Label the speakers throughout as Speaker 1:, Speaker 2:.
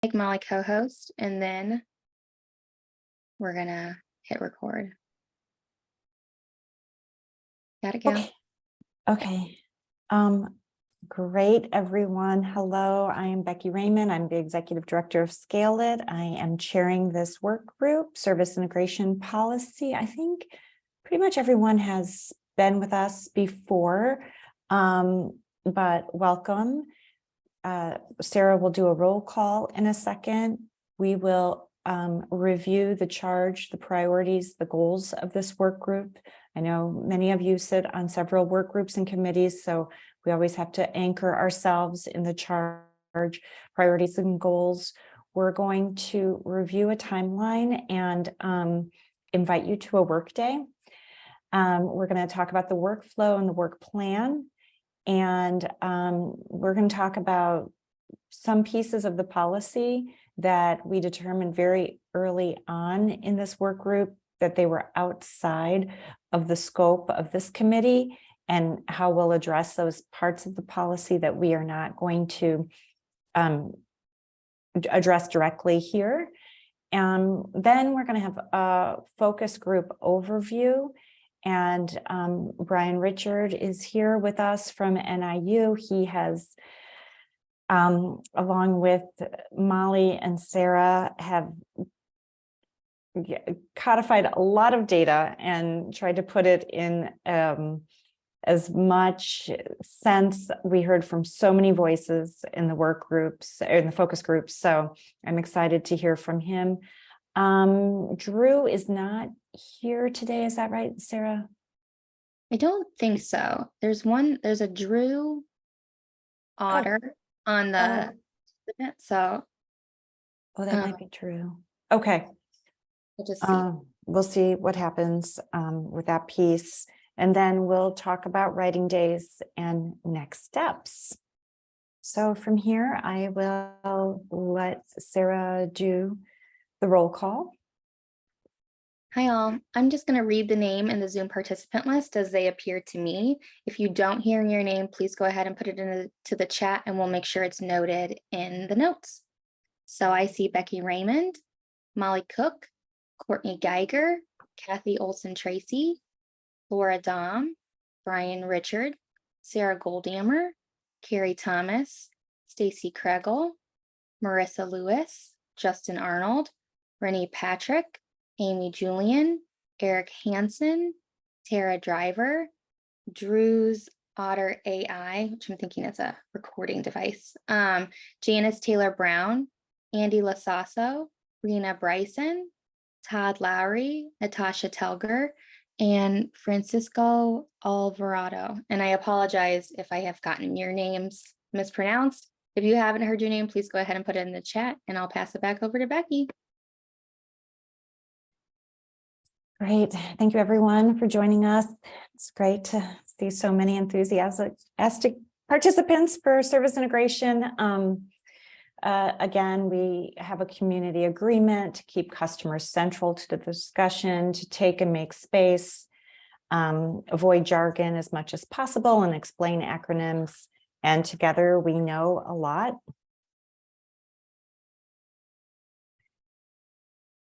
Speaker 1: Make Molly co-host, and then we're gonna hit record. Got it, Gail?
Speaker 2: Okay. Okay. Great, everyone. Hello, I am Becky Raymond. I'm the Executive Director of Scale It. I am chairing this work group, Service Integration Policy. I think pretty much everyone has been with us before, but welcome. Sarah will do a roll call in a second. We will review the charge, the priorities, the goals of this work group. I know many of you sit on several work groups and committees, so we always have to anchor ourselves in the charge, priorities and goals. We're going to review a timeline and invite you to a work day. We're going to talk about the workflow and the work plan. And we're going to talk about some pieces of the policy that we determined very early on in this work group that they were outside of the scope of this committee, and how we'll address those parts of the policy that we are not going to address directly here. And then we're going to have a focus group overview. And Brian Richard is here with us from NIU. He has, along with Molly and Sarah, have codified a lot of data and tried to put it in as much sense. We heard from so many voices in the work groups, in the focus groups. So I'm excited to hear from him. Drew is not here today. Is that right, Sarah?
Speaker 1: I don't think so. There's a Drew Otter on the so
Speaker 2: that might be true. Okay.
Speaker 1: we'll just see.
Speaker 2: We'll see what happens with that piece. And then we'll talk about writing days and next steps. So from here, I will let Sarah do the roll call.
Speaker 1: Hi all, I'm just going to read the name in the Zoom participant list as they appear to me. If you don't hear your name, please go ahead and put it into the chat and we'll make sure it's noted in the notes. So I see Becky Raymond, Molly Cook, Courtney Geiger, Kathy Olson-Tracy, Laura Dom, Brian Richard, Sarah Goldammer, Carrie Thomas, Stacy Kregel, Marissa Lewis, Justin Arnold, Renee Patrick, Amy Julian, Eric Hansen, Tara Driver, Drew's Otter AI, which I'm thinking is a recording device, Janice Taylor Brown, Andy Lasasso, Rena Bryson, Todd Lowry, Natasha Telger, and Francisco Alvarado. And I apologize if I have gotten your names mispronounced. If you haven't heard your name, please go ahead and put it in the chat and I'll pass it back over to Becky.
Speaker 2: Great. Thank you, everyone, for joining us. It's great to see so many enthusiastic participants for service integration. Again, we have a community agreement to keep customers central to the discussion, to take and make space, avoid jargon as much as possible, and explain acronyms. And together we know a lot.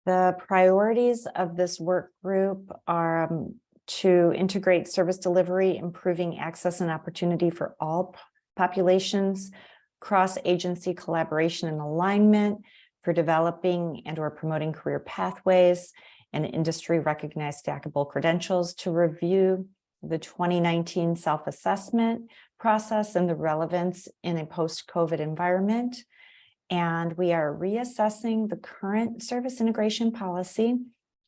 Speaker 2: The priorities of this work group are to integrate service delivery, improving access and opportunity for all populations, cross-agency collaboration and alignment for developing and/or promoting career pathways and industry-recognized stackable credentials, to review the 2019 self-assessment process and the relevance in a post-COVID environment. And we are reassessing the current service integration policy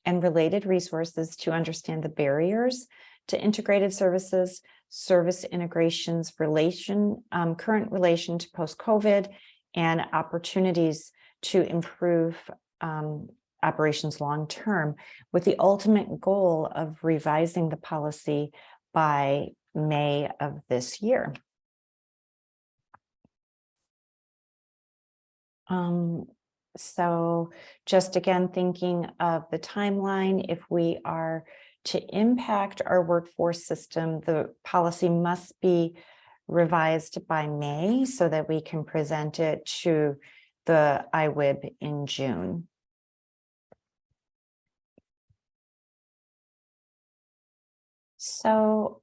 Speaker 2: and related resources to understand the barriers to integrated services, service integrations current relation to post-COVID, and opportunities to improve operations long-term, with the ultimate goal of revising the policy by May of this year. So just again, thinking of the timeline, if we are to impact our workforce system, the policy must be revised by May so that we can present it to the IWIB in June. So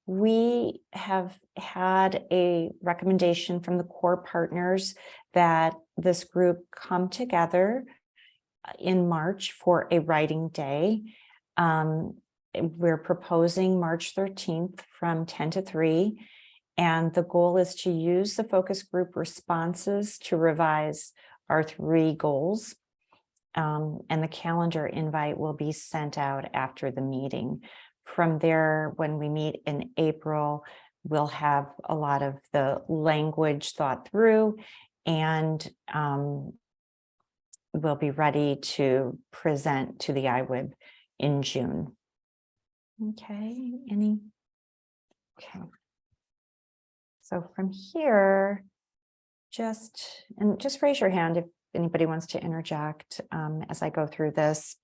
Speaker 2: we have had a recommendation from the core partners that this group come together in March for a writing day. We're proposing March 13th from 10 to 3. And the goal is to use the focus group responses to revise our 3 goals. And the calendar invite will be sent out after the meeting. From there, when we meet in April, we'll have a lot of the language thought through, and we'll be ready to present to the IWIB in June. Okay, okay. So from here, just raise your hand if anybody wants to interject as I go through this.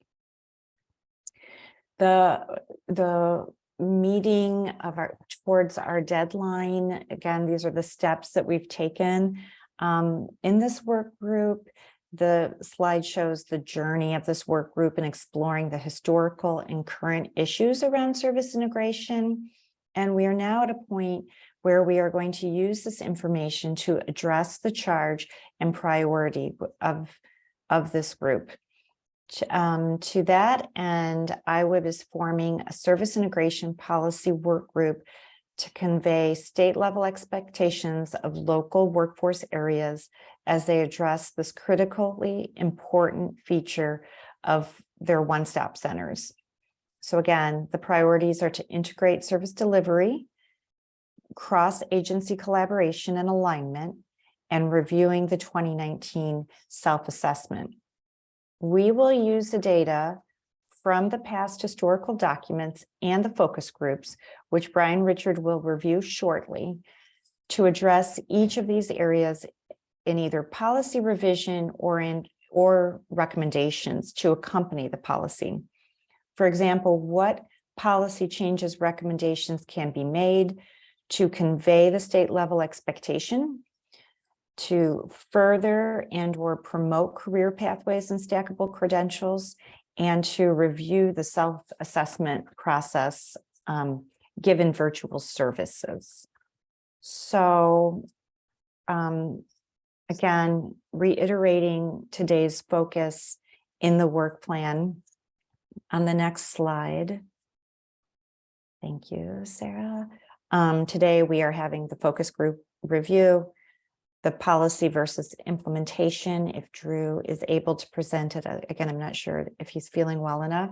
Speaker 2: The meeting towards our deadline, again, these are the steps that we've taken in this work group. The slide shows the journey of this work group in exploring the historical and current issues around service integration. And we are now at a point where we are going to use this information to address the charge and priority of this group. To that end, IWIB is forming a service integration policy work group to convey state level expectations of local workforce areas as they address this critically important feature of their one-stop centers. So again, the priorities are to integrate service delivery, cross-agency collaboration and alignment, and reviewing the 2019 self-assessment. We will use the data from the past historical documents and the focus groups, which Brian Richard will review shortly, to address each of these areas in either policy revision or recommendations to accompany the policy. For example, what policy changes recommendations can be made to convey the state level expectation, to further and or promote career pathways and stackable credentials, and to review the self-assessment process given virtual services. So again, reiterating today's focus in the work plan on the next slide. Thank you, Sarah. Today we are having the focus group review, the policy versus implementation. If Drew is able to present it, again, I'm not sure if he's feeling well enough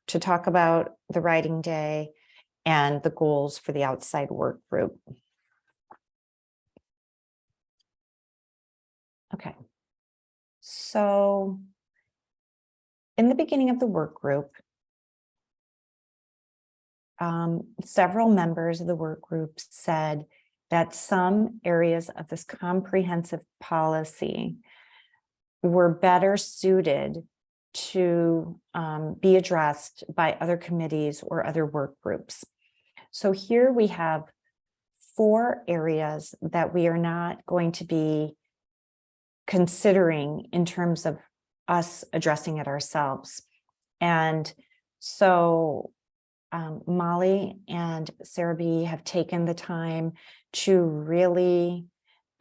Speaker 2: to talk about the writing day and the goals for the outside work group. Okay, so in the beginning of the work group, several members of the work group said that some areas of this comprehensive policy were better suited to be addressed by other committees or other work groups. So here we have 4 areas that we are not going to be considering in terms of us addressing it ourselves. And so Molly and Sarah B have taken the time to really,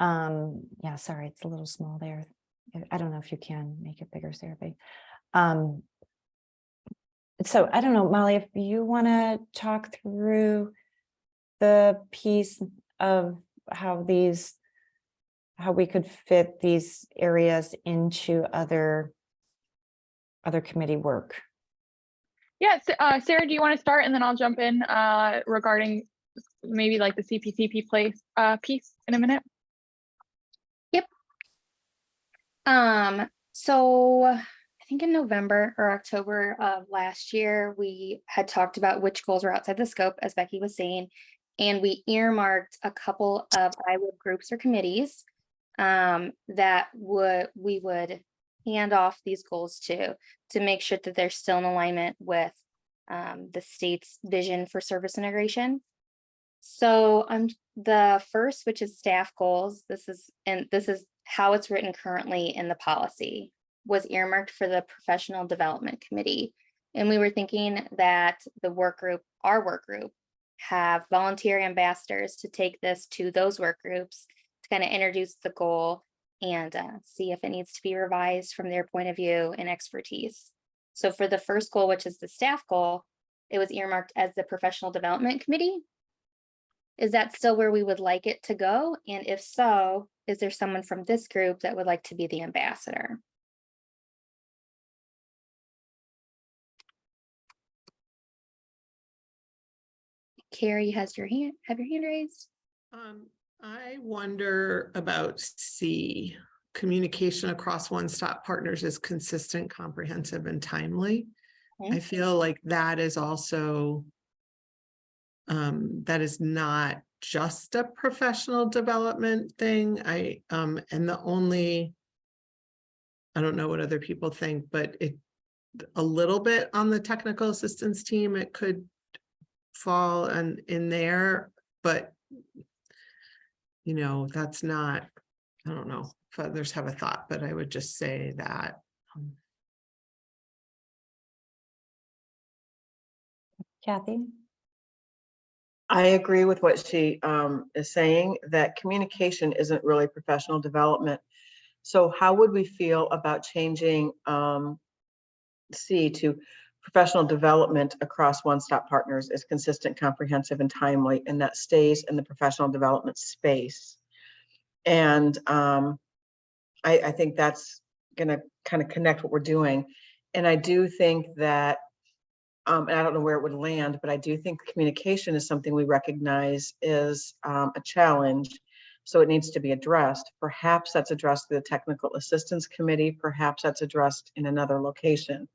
Speaker 2: yeah, sorry, it's a little small there. I don't know if you can make it bigger, Sarah B. So I don't know, Molly, if you want to talk through the piece of how we could fit these areas into other committee work.
Speaker 3: Yeah, Sarah, do you want to start, and then I'll jump in regarding maybe like the CPCP piece in a minute?
Speaker 1: Yep. So I think in November or October of last year, we had talked about which goals were outside the scope, as Becky was saying, and we earmarked a couple of IWIB groups or committees that we would hand off these goals to make sure that they're still in alignment with the state's vision for service integration. So the first, which is staff goals, this is how it's written currently in the policy was earmarked for the professional development committee. And we were thinking that the work group, our work group, have volunteer ambassadors to take this to those work groups to kind of introduce the goal and see if it needs to be revised from their point of view and expertise. So for the first goal, which is the staff goal, it was earmarked as the professional development committee. Is that still where we would like it to go? And if so, is there someone from this group that would like to be the ambassador? Carrie has your hand, have your hand raised.
Speaker 4: I wonder about C, communication across one-stop partners is consistent, comprehensive, and timely.
Speaker 1: Okay.
Speaker 4: I feel like that is also, that is not just a professional development thing. And the only, I don't know what other people think, but it, a little bit on the technical assistance team, it could fall in there, but you know, that's not, I don't know if others have a thought, but I would just say that.
Speaker 2: Kathy?
Speaker 5: I agree with what she is saying, that communication isn't really professional development. So how would we feel about changing C to professional development across one-stop partners is consistent, comprehensive, and timely, and that stays in the professional development space. And I think that's going to kind of connect what we're doing. And I do think that, and I don't know where it would land, but I do think communication is something we recognize is a challenge. So it needs to be addressed. Perhaps that's addressed through the technical assistance committee. Perhaps that's addressed in another location.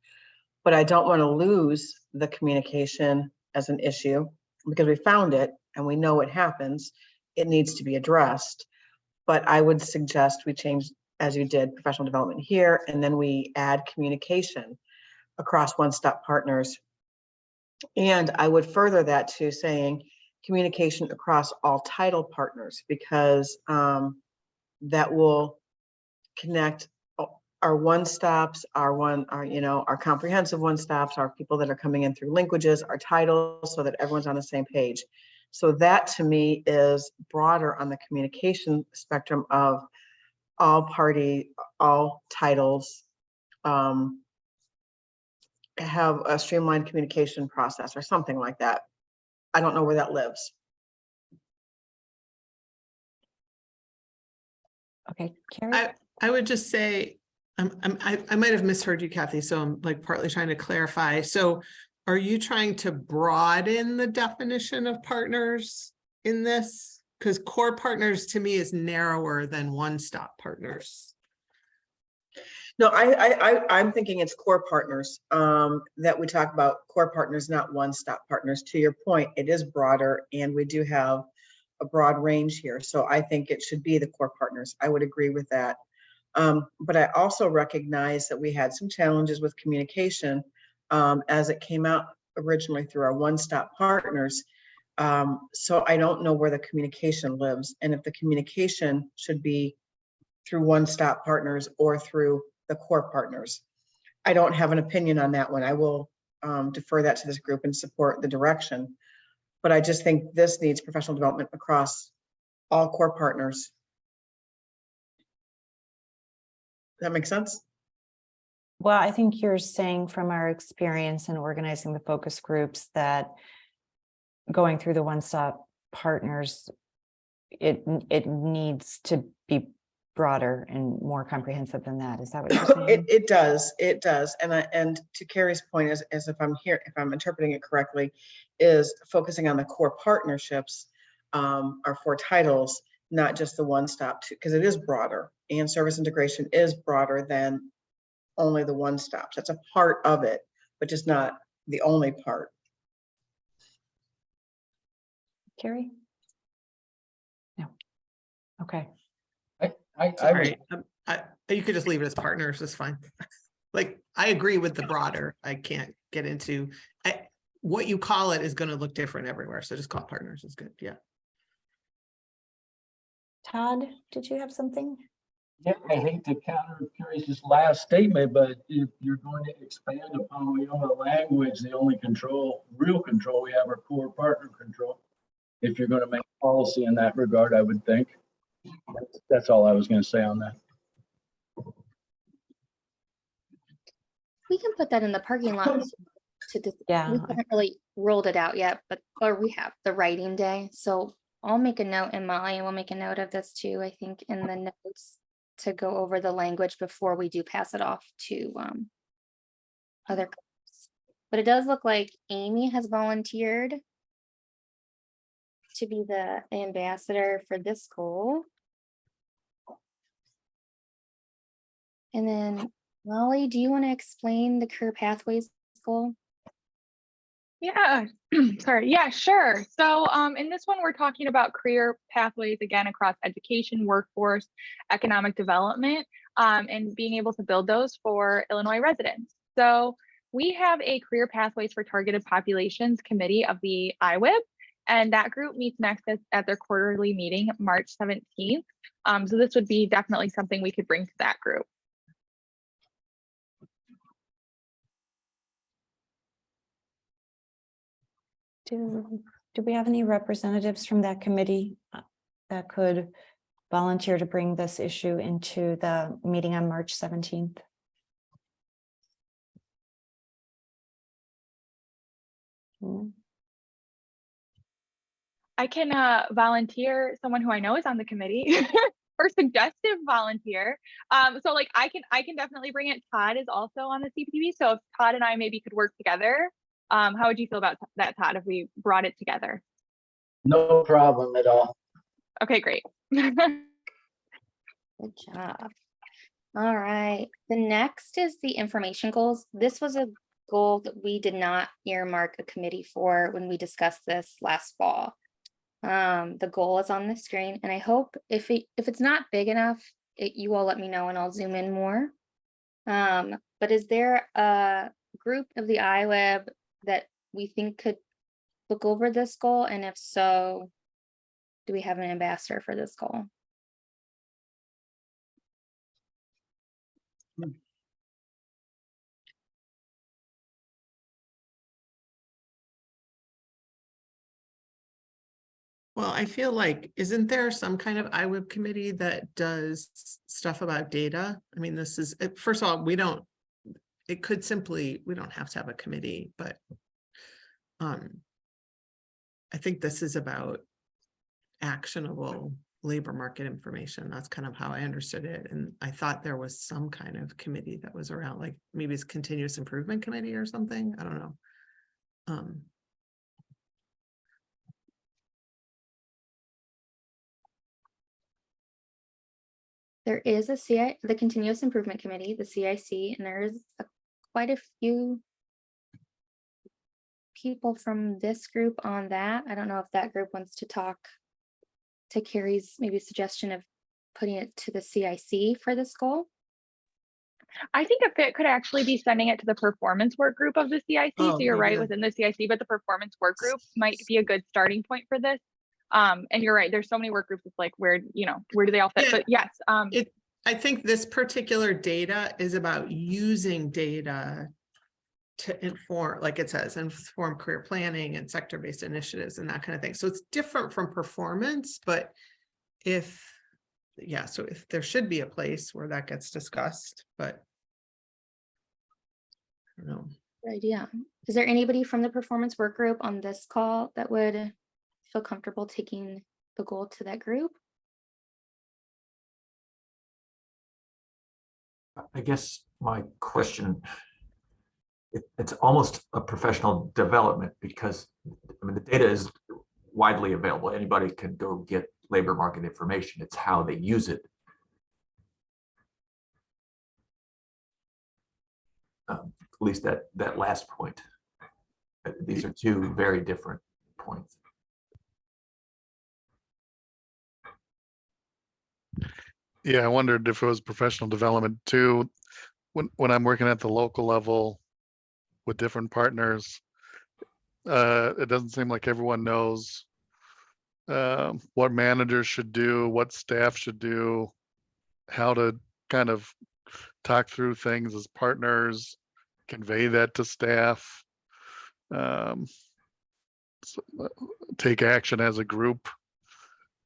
Speaker 5: But I don't want to lose the communication as an issue because we found it and we know what happens. It needs to be addressed. But I would suggest we change, as you did, professional development here, and then we add communication across one-stop partners. And I would further that to saying communication across all title partners, because that will connect our one-stops, our comprehensive one-stops, our people that are coming in through linkages, our titles, so that everyone's on the same page. So that to me is broader on the communication spectrum of all party, all titles, have a streamlined communication process or something like that. I don't know where that lives.
Speaker 2: Okay, Carrie?
Speaker 4: I would just say, I might have misheard you, Kathy, so I'm like partly trying to clarify. So are you trying to broaden the definition of partners in this? Because core partners to me is narrower than one-stop partners.
Speaker 5: No, I'm thinking it's core partners that we talk about, core partners, not one-stop partners. To your point, it is broader and we do have a broad range here. So I think it should be the core partners. I would agree with that. But I also recognize that we had some challenges with communication as it came out originally through our one-stop partners. So I don't know where the communication lives and if the communication should be through one-stop partners or through the core partners. I don't have an opinion on that one. I will defer that to this group and support the direction. But I just think this needs professional development across all core partners. That makes sense?
Speaker 2: Well, I think you're saying from our experience in organizing the focus groups that going through the one-stop partners, it needs to be broader and more comprehensive than that. Is that what you're saying?
Speaker 5: It does. And to Carrie's point, as if I'm interpreting it correctly, is focusing on the core partnerships, our 4 titles, not just the one-stop, because it is broader, and service integration is broader than only the one-stops. That's a part of it, but just not the only part.
Speaker 2: Carrie? No. Okay.
Speaker 4: Sorry, you could just leave it as partners, it's fine. Like, I agree with the broader, I can't get into, what you call it is gonna look different everywhere, so just call it partners, is good, yeah.
Speaker 2: Todd, did you have something?
Speaker 6: Yeah, I hate to counter Teresa's last statement, but if you're going to expand upon Wyoma language, the only real control we have are core partner control. If you're going to make policy in that regard, I would think. That's all I was going to say on that.
Speaker 1: We can put that in the parking lot
Speaker 2: Yeah,
Speaker 1: we haven't really rolled it out yet, or we have the writing day. So I'll make a note, and Molly will make a note of this too, I think, in the notes to go over the language before we do pass it off to other groups. But it does look like Amy has volunteered to be the ambassador for this goal. And then Molly, do you want to explain the career pathways goal?
Speaker 3: Yeah, sorry. Yeah, sure. So in this one, we're talking about career pathways again across education, workforce, economic development, and being able to build those for Illinois residents. So we have a career pathways for targeted populations committee of the IWIB, and that group meets next at their quarterly meeting, March 17th. So this would be definitely something we could bring to that group.
Speaker 2: do we have any representatives from that committee that could volunteer to bring this issue into the meeting on March 17th?
Speaker 3: I can volunteer someone who I know is on the committee or suggestive volunteer. So like I can definitely bring it. Todd is also on the CPTV. So if Todd and I maybe could work together, how would you feel about that, Todd, if we brought it together?
Speaker 6: No problem at all.
Speaker 3: Okay, great.
Speaker 1: Good job. All right, the next is the information goals. This was a goal that we did not earmark a committee for when we discussed this last fall. The goal is on the screen, and I hope if it's not big enough, you all let me know and I'll zoom in more. But is there a group of the IWeb that we think could look over this goal? And if so, do we have an ambassador for this goal?
Speaker 4: Well, I feel like, isn't there some kind of IWIB committee that does stuff about data? I mean, this is, first of all, we don't have to have a committee, but I think this is about actionable labor market information. That's kind of how I understood it. And I thought there was some kind of committee that was around, like maybe it's continuous improvement committee or something. I don't know.
Speaker 1: There is the Continuous Improvement Committee, the CIC, and there is quite a few people from this group on that. I don't know if that group wants to talk to Carrie's maybe suggestion of putting it to the CIC for this goal.
Speaker 3: I think a fit could actually be sending it to the performance work group of the CIC.
Speaker 4: Oh,
Speaker 3: So you're right,
Speaker 4: yeah.
Speaker 3: within the CIC, but the performance work group might be a good starting point for this. And you're right, there's so many work groups. It's like, where do they all fit?
Speaker 4: Yeah.
Speaker 3: But yes,
Speaker 4: I think this particular data is about using data to inform, like it says, inform career planning and sector-based initiatives and that kind of thing. So it's different from performance, but so if there should be a place where that gets discussed, but I don't know.
Speaker 1: Good idea. Is there anybody from the performance work group on this call that would feel comfortable taking the goal to that group?
Speaker 7: I guess my question, it's almost a professional development because I mean the data is widely available. Anybody can go get labor market information. It's how they use it. At least that last point. These are two very different points.
Speaker 8: Yeah, I wondered if it was professional development too. When I'm working at the local level with different partners, it doesn't seem like everyone knows what managers should do, what staff should do, how to kind of talk through things as partners, convey that to staff, um, take action as a group.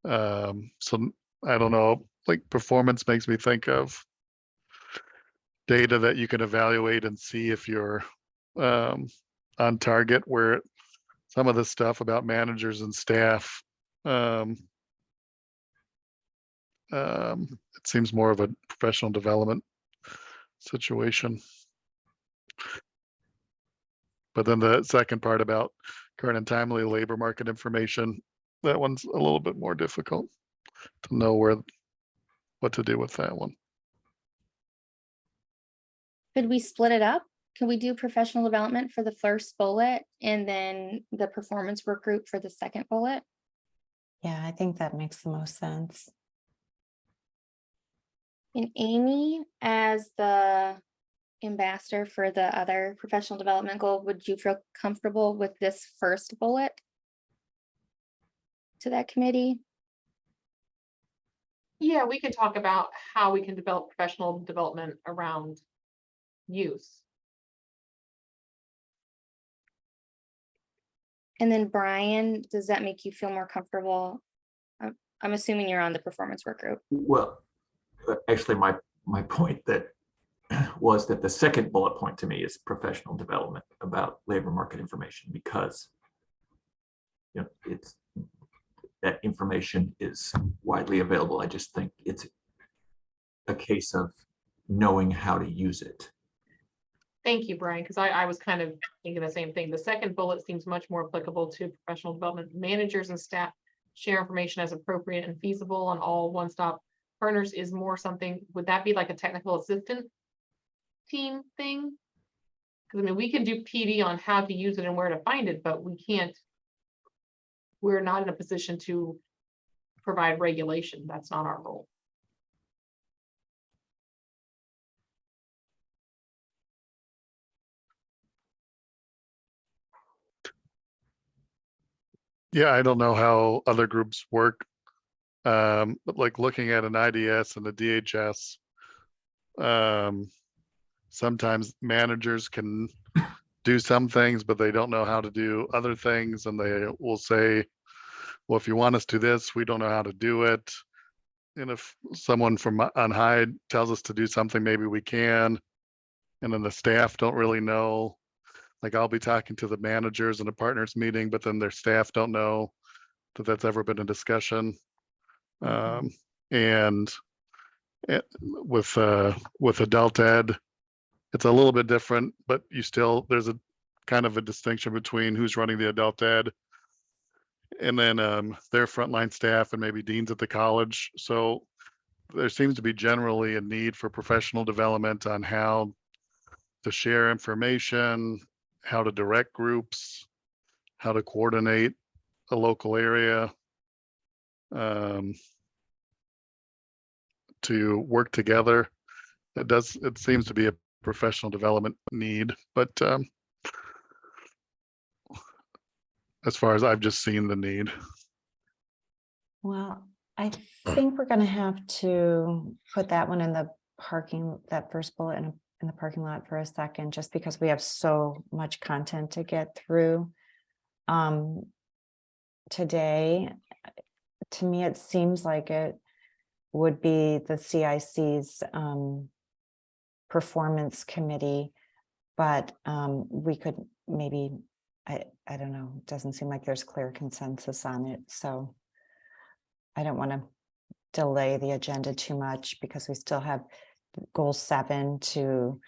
Speaker 8: So I don't know, like performance makes me think of data that you can evaluate and see if you're on target, where some of the stuff about managers and staff, um, it seems more of a professional development situation. But then the second part about current and timely labor market information, that one's a little bit more difficult to know what to do with that one.
Speaker 1: Could we split it up? Can we do professional development for the first bullet and then the performance work group for the second bullet?
Speaker 2: Yeah, I think that makes the most sense.
Speaker 1: And Amy, as the ambassador for the other professional development goal, would you feel comfortable with this first bullet to that committee?
Speaker 9: Yeah, we can talk about how we can develop professional development around use.
Speaker 1: And then Brian, does that make you feel more comfortable? I'm assuming you're on the performance work group.
Speaker 7: Well, actually, my point that was that the second bullet point to me is professional development about labor market information, because it's that information is widely available. I just think it's a case of knowing how to use it.
Speaker 9: Thank you, Brian, because I was kind of thinking the same thing. The second bullet seems much more applicable to professional development. Managers and staff share information as appropriate and feasible on all one-stop partners is more something, would that be like a technical assistant team thing? Because I mean, we can do PD on how to use it and where to find it, but we're not in a position to provide regulation. That's not our role.
Speaker 8: Yeah, I don't know how other groups work. But like looking at an IDS and a DHS, sometimes managers can do some things, but they don't know how to do other things. And they will say, well, if you want us to do this, we don't know how to do it. And if someone from on high tells us to do something, maybe we can. And then the staff don't really know. Like I'll be talking to the managers in a partners meeting, but then their staff don't know that that's ever been a discussion. And with adult ed, it's a little bit different, but there's a kind of a distinction between who's running the adult ed and then their frontline staff and maybe deans at the college. So there seems to be generally a need for professional development on how to share information, how to direct groups, how to coordinate a local area, to work together. It seems to be a professional development need, but as far as I've just seen the need.
Speaker 2: Well, I think we're gonna have to put that one in the that first bullet in the parking lot for a second, just because we have so much content to get through today. To me, it seems like it would be the CIC's performance committee, but we could maybe, I don't know, it doesn't seem like there's clear consensus on it. So I don't want to delay the agenda too much, because we still have goal 7 to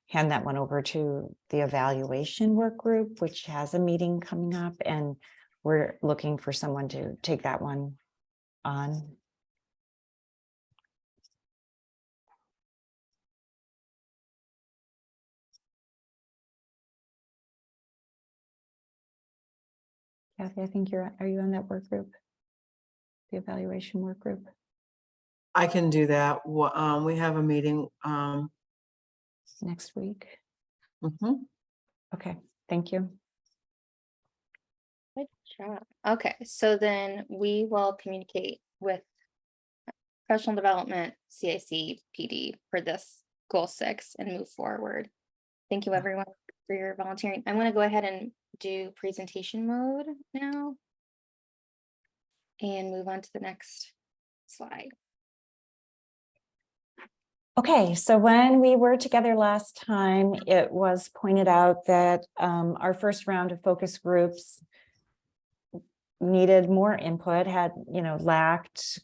Speaker 2: hand that one over to the evaluation work group, which has a meeting coming up, and we're looking for someone to take that one on. Kathy, I think are you on that work group? The evaluation work group?
Speaker 5: I can do that. We have a meeting.
Speaker 2: Next week.
Speaker 5: Mhm.
Speaker 2: Okay, thank you.
Speaker 1: Good job. Okay, so then we will communicate with professional development, CIC, PD for this goal 6 and move forward. Thank you everyone for your volunteering. I'm going to go ahead and do presentation mode now and move on to the next slide.
Speaker 2: Okay, so when we were together last time, it was pointed out that our first round of focus groups needed more input, had, lacked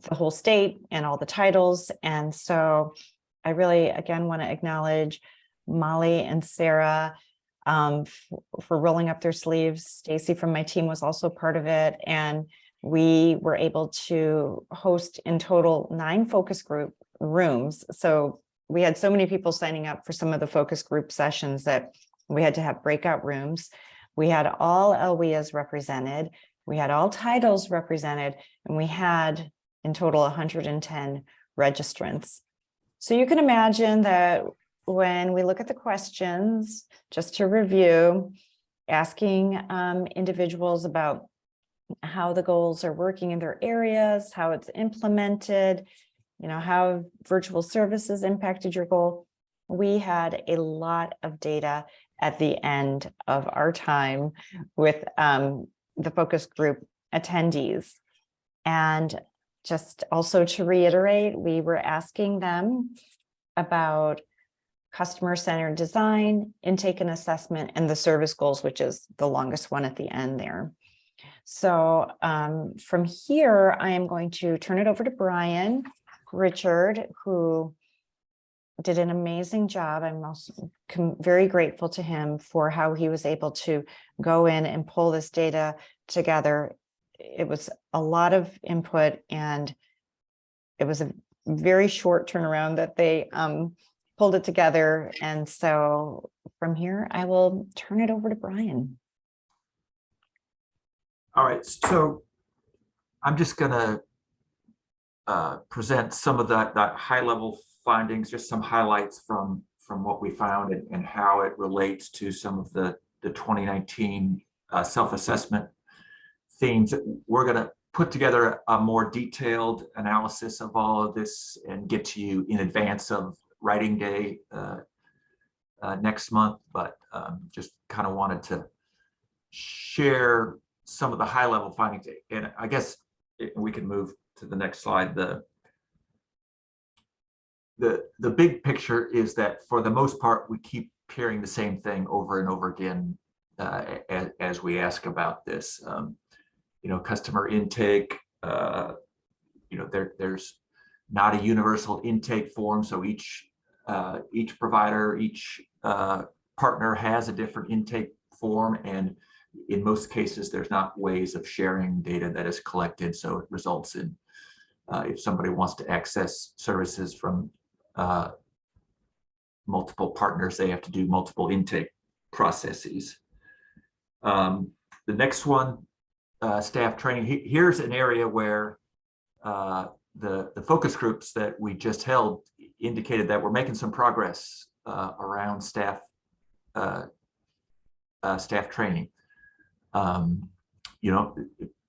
Speaker 2: the whole state and all the titles. And so I really, again, want to acknowledge Molly and Sarah for rolling up their sleeves. Stacy from my team was also part of it. And we were able to host in total 9 focus group rooms. So we had so many people signing up for some of the focus group sessions that we had to have breakout rooms. We had all LWIAs represented. We had all titles represented, and we had in total 110 registrants. So you can imagine that when we look at the questions, just to review, asking individuals about how the goals are working in their areas, how it's implemented, how virtual services impacted your goal. We had a lot of data at the end of our time with the focus group attendees. And just also to reiterate, we were asking them about customer-centered design, intake and assessment, and the service goals, which is the longest one at the end there. So from here, I am going to turn it over to Brian Richard, who did an amazing job. I'm also very grateful to him for how he was able to go in and pull this data together. It was a lot of input, and it was a very short turnaround that they pulled it together. And so from here, I will turn it over to Brian.
Speaker 7: All right, so I'm just going to present some of that high-level findings, just some highlights from what we found and how it relates to some of the 2019 self-assessment themes. We're going to put together a more detailed analysis of all of this and get to you in advance of writing day next month, but just kind of wanted to share some of the high-level findings. And I guess we can move to the next slide. The big picture is that for the most part, we keep hearing the same thing over and over again as we ask about this. Customer intake, there's not a universal intake form, so each provider, each partner has a different intake form, and in most cases, there's not ways of sharing data that is collected, so it results in if somebody wants to access services from multiple partners, they have to do multiple intake processes. The next one, staff training. Here's an area where the focus groups that we just held indicated that we're making some progress around staff training.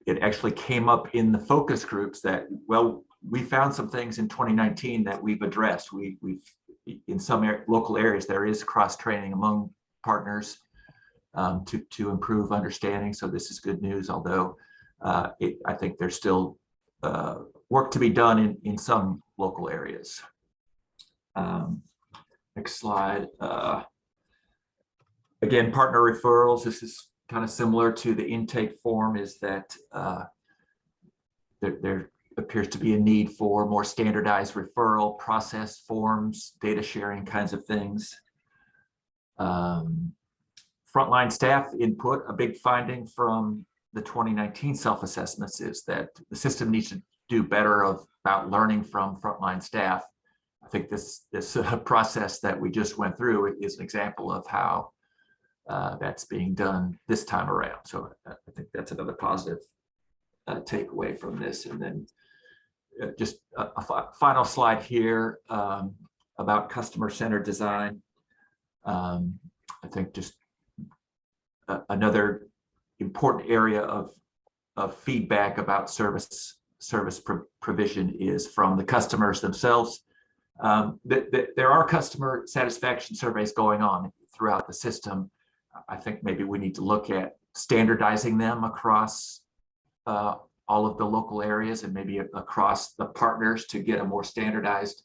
Speaker 7: It actually came up in the focus groups that, well, we found some things in 2019 that we've addressed. We've in some local areas, there is cross training among partners to improve understanding. So this is good news, although I think there's still work to be done in some local areas. Next slide. Again, partner referrals. This is kind of similar to the intake form, is that there appears to be a need for more standardized referral process forms, data sharing kinds of things. Frontline staff input, a big finding from the 2019 self-assessments is that the system needs to do better about learning from frontline staff. I think this process that we just went through is an example of how that's being done this time around. So I think that's another positive takeaway from this. And then just a final slide here about customer-centered design. I think just another important area of feedback about service service provision is from the customers themselves. There are customer satisfaction surveys going on throughout the system. I think maybe we need to look at standardizing them across all of the local areas and maybe across the partners to get a more standardized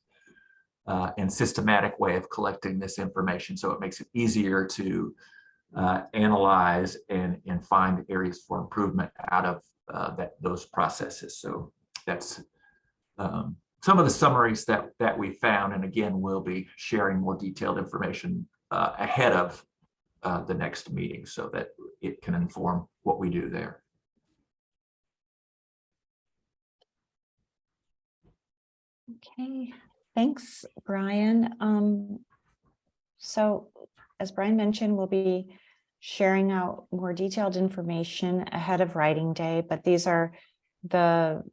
Speaker 7: and systematic way of collecting this information, so it makes it easier to analyze and find areas for improvement out of those processes. So that's some of the summaries that we found, and again, we'll be sharing more detailed information ahead of the next meeting so that it can inform what we do there.
Speaker 2: Okay, thanks, Brian. So as Brian mentioned, we'll be sharing out more detailed information ahead of writing day, but these are the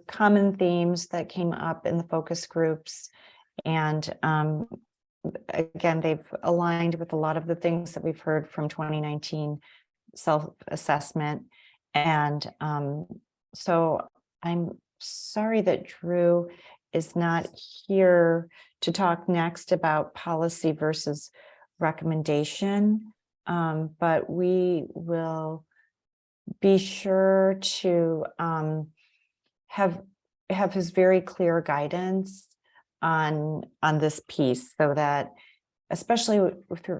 Speaker 2: common themes that came up in the focus groups. And again, they've aligned with a lot of the things that we've heard from 2019 self-assessment. And so I'm sorry that Drew is not here to talk next about policy versus recommendation, but we will be sure to have his very clear guidance on this piece, so that especially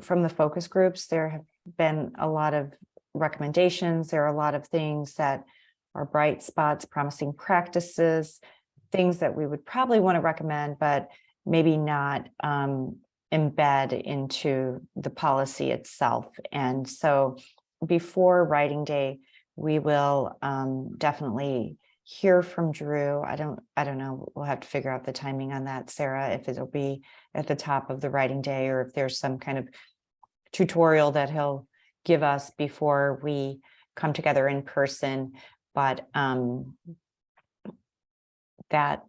Speaker 2: from the focus groups, there have been a lot of recommendations. There are a lot of things that are bright spots, promising practices, things that we would probably want to recommend, but maybe not embed into the policy itself. And so before writing day, we will definitely hear from Drew. I don't know. We'll have to figure out the timing on that, Sarah, if it'll be at the top of the writing day or if there's some kind of tutorial that he'll give us before we come together in person. But that,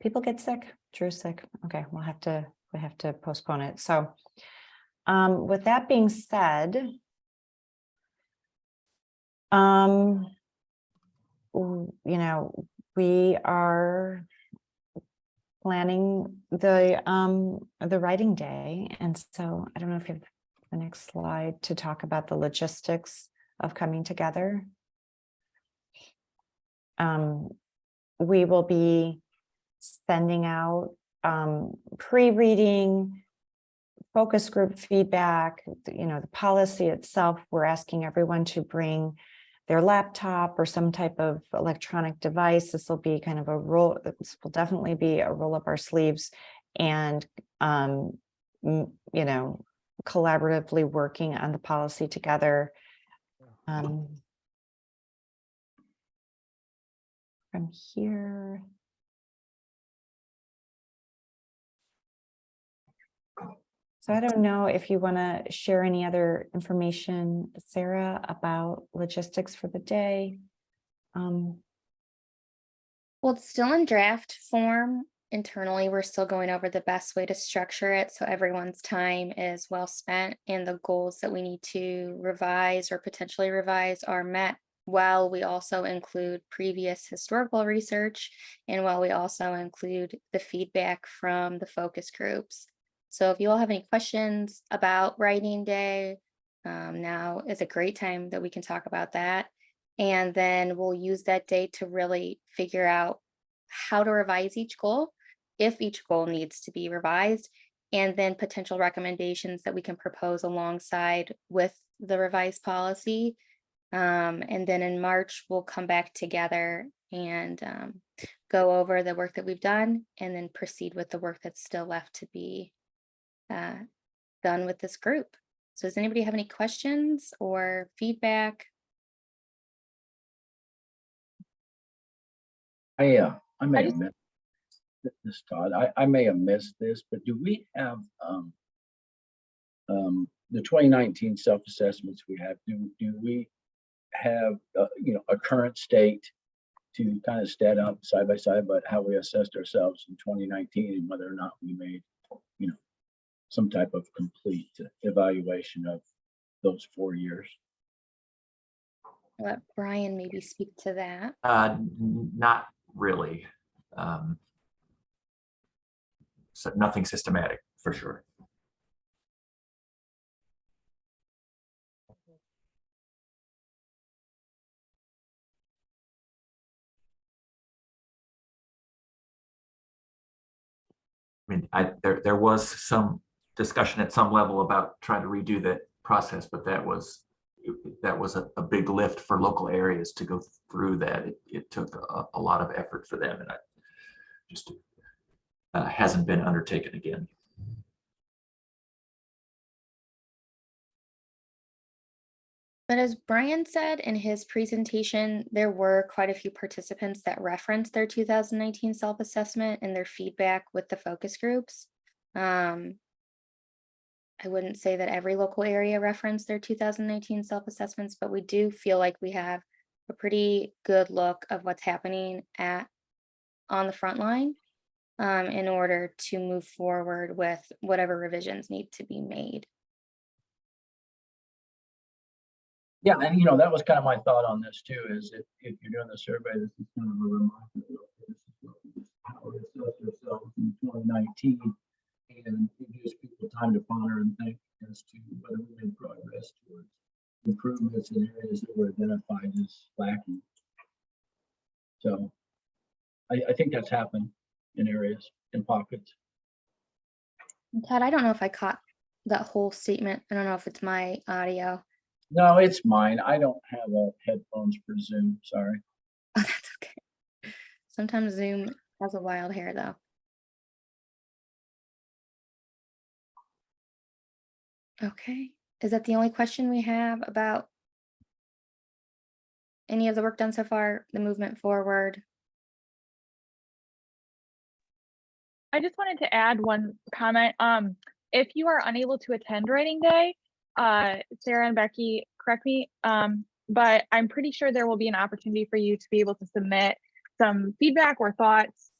Speaker 2: people get sick. Drew's sick. Okay, we have to postpone it. So with that being said, we are planning the writing day. And so I don't know if you have the next slide to talk about the logistics of coming together. We will be sending out pre-reading, focus group feedback, the policy itself. We're asking everyone to bring their laptop or some type of electronic device. This will be kind of this will definitely be a roll up our sleeves and, collaboratively working on the policy together. From here. So I don't know if you want to share any other information, Sarah, about logistics for the day.
Speaker 1: Well, it's still in draft form. Internally, we're still going over the best way to structure it so everyone's time is well spent and the goals that we need to revise or potentially revise are met, while we also include previous historical research and while we also include the feedback from the focus groups. So if you all have any questions about writing day, now is a great time that we can talk about that. And then we'll use that day to really figure out how to revise each goal, if each goal needs to be revised, and then potential recommendations that we can propose alongside with the revised policy. And then in March, we'll come back together and go over the work that we've done and then proceed with the work that's still left to be done with this group. So does anybody have any questions or feedback?
Speaker 6: I may have missed this, Todd. I may have missed this, but do we have the 2019 self-assessments we have? Do we have a current state to kind of stand up side by side, but how we assessed ourselves in 2019 and whether or not we made some type of complete evaluation of those 4 years?
Speaker 1: let Brian maybe speak to that.
Speaker 7: Not really. So nothing systematic for sure. I mean, there was some discussion at some level about trying to redo that process, but that was a big lift for local areas to go through that. It took a lot of effort for them, and I just hasn't been undertaken again.
Speaker 1: But as Brian said in his presentation, there were quite a few participants that referenced their 2019 self-assessment and their feedback with the focus groups. I wouldn't say that every local area referenced their 2019 self-assessments, but we do feel like we have a pretty good look of what's happening on the front line in order to move forward with whatever revisions need to be made.
Speaker 6: Yeah, and that was kind of my thought on this too, is if you're doing the survey, this is kind of a reminder of how we assessed ourselves in 2019. And it gives people time to ponder and think as to whether we made progress towards improvements in areas that were identified as lacking. So I think that's happened in areas, in pockets.
Speaker 1: Todd, I don't know if I caught that whole statement. I don't know if it's my audio.
Speaker 6: No, it's mine. I don't have headphones for Zoom. Sorry.
Speaker 1: Oh, that's okay. Sometimes Zoom has a wild hair though. Okay. Is that the only question we have about any of the work done so far, the movement forward?
Speaker 3: I just wanted to add one comment. If you are unable to attend writing day, Sarah and Becky, correct me, but I'm pretty sure there will be an opportunity for you to be able to submit some feedback or thoughts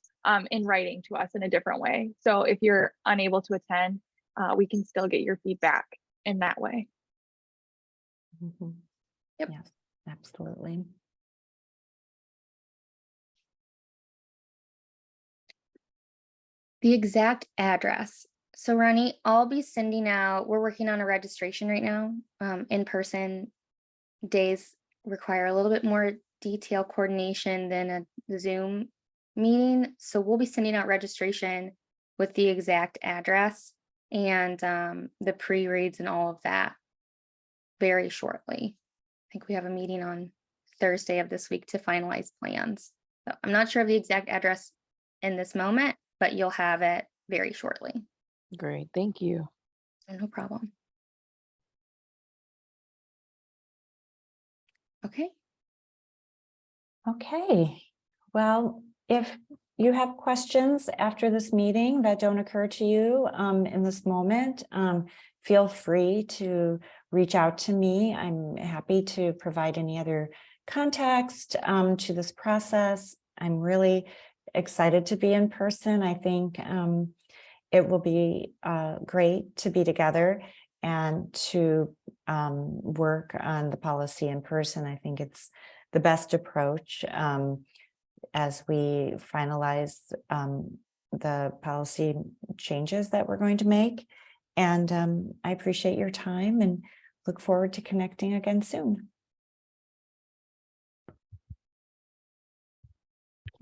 Speaker 3: in writing to us in a different way. So if you're unable to attend, we can still get your feedback in that way.
Speaker 2: Mhm.
Speaker 1: Yep.
Speaker 2: Yes, absolutely.
Speaker 1: The exact address. So Ronnie, I'll be sending out, we're working on a registration right now. In-person days require a little bit more detailed coordination than a Zoom meeting. So we'll be sending out registration with the exact address and the pre-reads and all of that very shortly. I think we have a meeting on Thursday of this week to finalize plans. So I'm not sure of the exact address in this moment, but you'll have it very shortly.
Speaker 10: Great, thank you.
Speaker 1: No problem. Okay.
Speaker 2: Okay, well, if you have questions after this meeting that don't occur to you in this moment, feel free to reach out to me. I'm happy to provide any other context to this process. I'm really excited to be in person. I think it will be great to be together and to work on the policy in person. I think it's the best approach as we finalize the policy changes that we're going to make. And I appreciate your time and look forward to connecting again soon.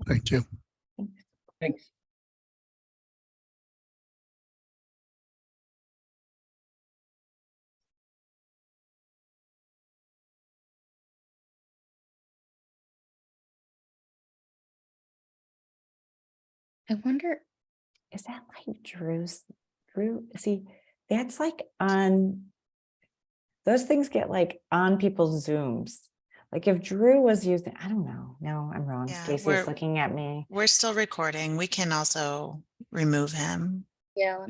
Speaker 8: Thank you.
Speaker 6: Thanks.
Speaker 1: I wonder,
Speaker 2: Is that like Drew, see, that's like on, those things get like on people's Zooms. Like if Drew was using, I don't know. No, I'm wrong.
Speaker 11: Yeah,
Speaker 2: Stacy's looking at me.
Speaker 11: we're still recording. We can also remove him.
Speaker 1: yeah, I'll